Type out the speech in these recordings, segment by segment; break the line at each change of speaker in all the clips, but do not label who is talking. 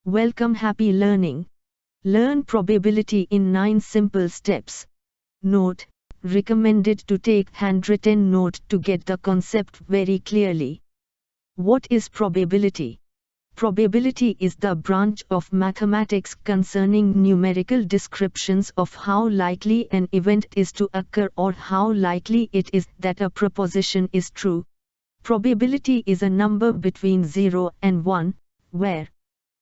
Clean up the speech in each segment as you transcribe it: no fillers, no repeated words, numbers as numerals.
Welcome, happy learning. Learn probability in 9 simple steps. Note: recommended to take handwritten note to get the concept very clearly. What is probability? Probability is the branch of mathematics concerning numerical descriptions of how likely an event is to occur or how likely it is that a proposition is true. Probability is a number between 0 and 1, where,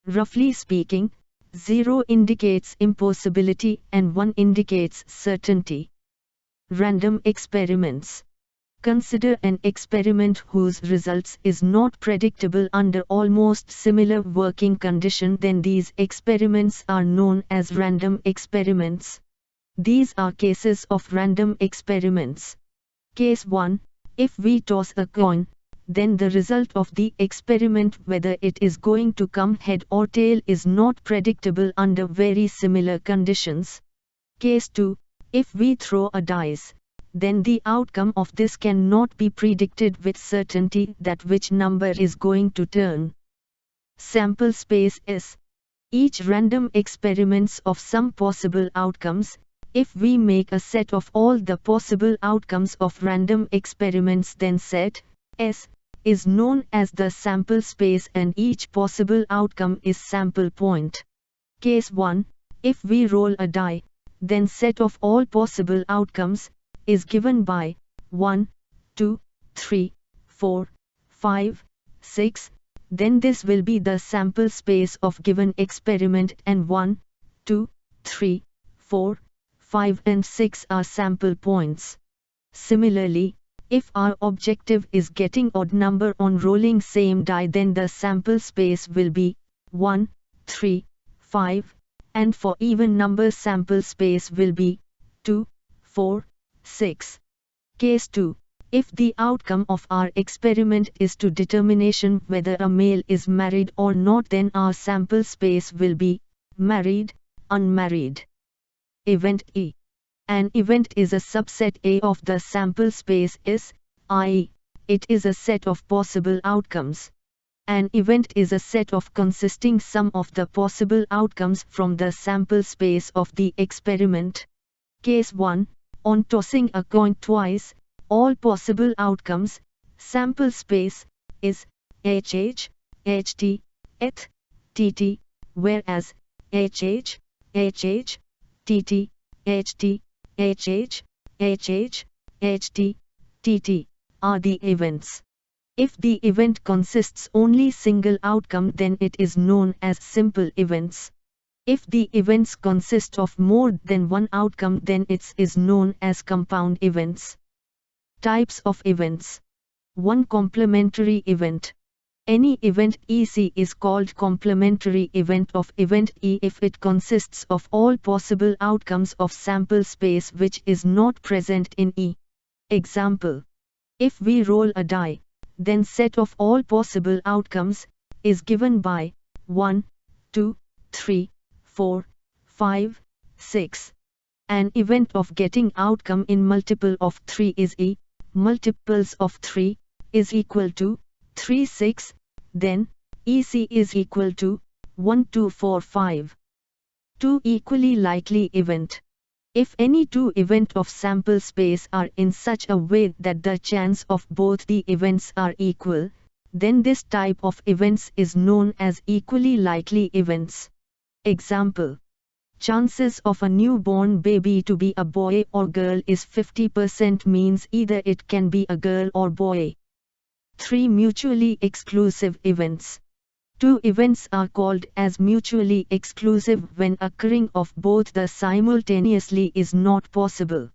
roughly speaking, 0 indicates impossibility and 1 indicates certainty. Random experiments. Consider an experiment whose results is not predictable under almost similar working condition. Then these experiments are known as random experiments. These are cases of random experiments. Case 1. If we toss a coin, then the result of the experiment, whether it is going to come head or tail, is not predictable under very similar conditions. Case 2. If we throw a dice, then the outcome of this cannot be predicted with certainty that which number is going to turn. Sample space is each random experiments of some possible outcomes. If we make a set of all the possible outcomes of random experiments, then set S is known as the sample space and each possible outcome is sample point. Case 1. If we roll a die, then set of all possible outcomes is given by 1, 2, 3, 4, 5, 6, then this will be the sample space of given experiment, and 1, 2, 3, 4, 5 and 6 are sample points. Similarly, if our objective is getting odd number on rolling same die, then the sample space will be 1, 3, 5, and for even number sample space will be 2, 4, 6. Case 2. If the outcome of our experiment is to determination whether a male is married or not, then our sample space will be married, unmarried. Event E. An event is a subset A of the sample space S, i.e., it is a set of possible outcomes. An event is a set of consisting sum of the possible outcomes from the sample space of the experiment. Case 1. On tossing a coin twice, all possible outcomes, sample space, is HH, HT, ET, TT, whereas HH, HH, TT, HT, HH, HH, HT, TT are the events. If the event consists only single outcome, then it is known as simple events. If the events consist of more than one outcome, then it is known as compound events. Types of events. 1. Complementary event. Any event EC is called complementary event of event E if it consists of all possible outcomes of sample space which is not present in E. Example: if we roll a die, then set of all possible outcomes is given by 1, 2, 3, 4, 5, 6. An event of getting outcome in multiple of 3 is E. Multiples of 3 is equal to 3, 6. Then EC is equal to 1, 2, 4, 5. 2. Equally likely event. If any two events of sample space are in such a way that the chance of both the events are equal, then this type of events is known as equally likely events. Example: chances of a newborn baby to be a boy or girl is 50%, means either it can be a girl or boy. 3. Mutually exclusive events. Two events are called as mutually exclusive when occurring of both the simultaneously is not possible.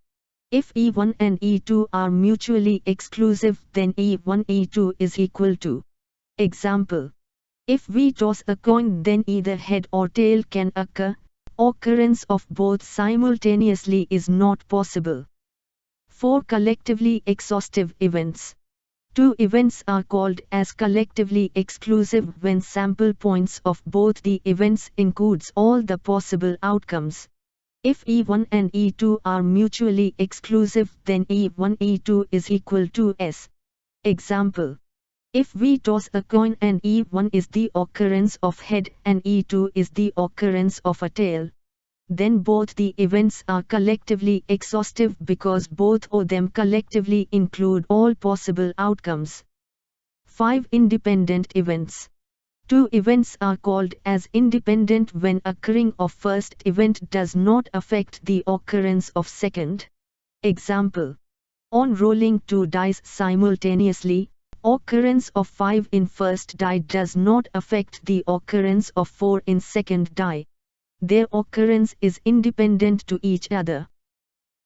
If E1 and E2 are mutually exclusive, then E1 E2 is equal to. Example: if we toss a coin, then either head or tail can occur. Occurrence of both simultaneously is not possible. 4. Collectively exhaustive events. Two events are called as collectively exclusive when sample points of both the events includes all the possible outcomes. If E1 and E2 are mutually exclusive, then E1 E2 is equal to S. Example: If we toss a coin and E1 is the occurrence of head and E2 is the occurrence of a tail, then both the events are collectively exhaustive because both of them collectively include all possible outcomes. 5 independent events. 2 events are called as independent when occurring of first event does not affect the occurrence of second. Example. On rolling 2 dice simultaneously, occurrence of 5 in first die does not affect the occurrence of 4 in second die. Their occurrence is independent to each other.